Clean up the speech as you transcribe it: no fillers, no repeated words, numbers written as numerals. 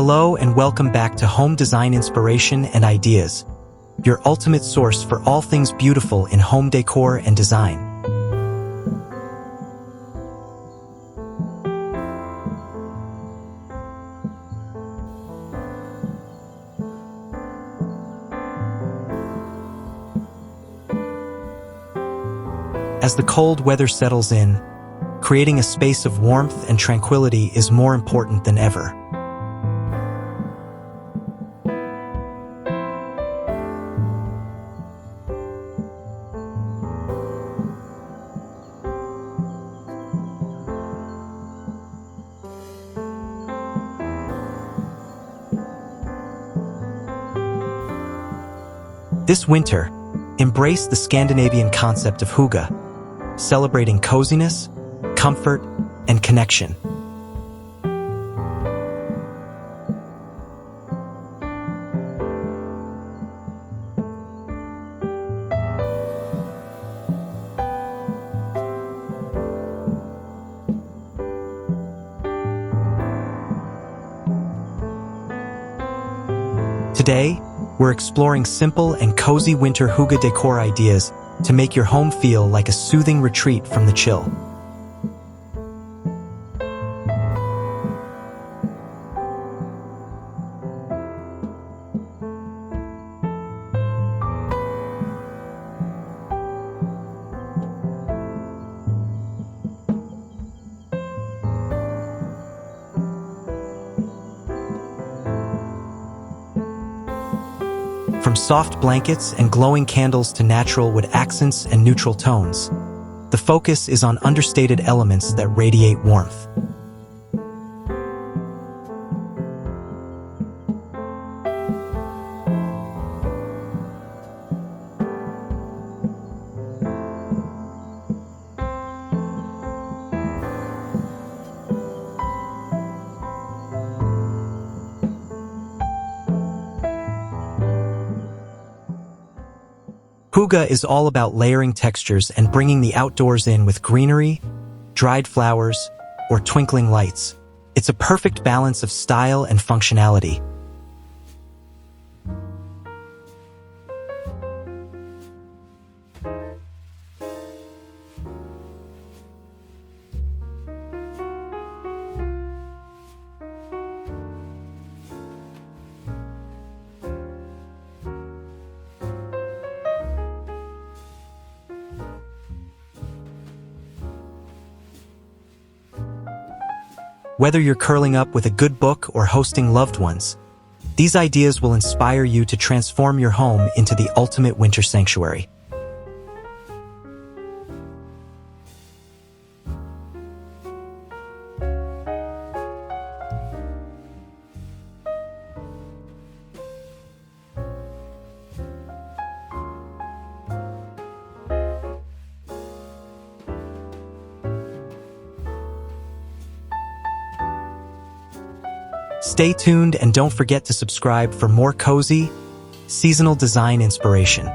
Hello and welcome back to Home Design Inspiration and Ideas, your ultimate source for all things beautiful in home decor and design. As the cold weather settles in, creating a space of warmth and tranquility is more important than ever. This winter, embrace the Scandinavian concept of hygge, celebrating coziness, comfort, and connection. Today, we're exploring simple and cozy winter hygge decor ideas to make your home feel like a soothing retreat from the chill. From soft blankets and glowing candles to natural wood accents and neutral tones, the focus is on understated elements that radiate warmth. Hygge is all about layering textures and bringing the outdoors in with greenery, dried flowers, or twinkling lights. It's a perfect balance of style and functionality. Whether you're curling up with a good book or hosting loved ones, these ideas will inspire you to transform your home into the ultimate winter sanctuary. Stay tuned and don't forget to subscribe for more cozy, seasonal design inspiration.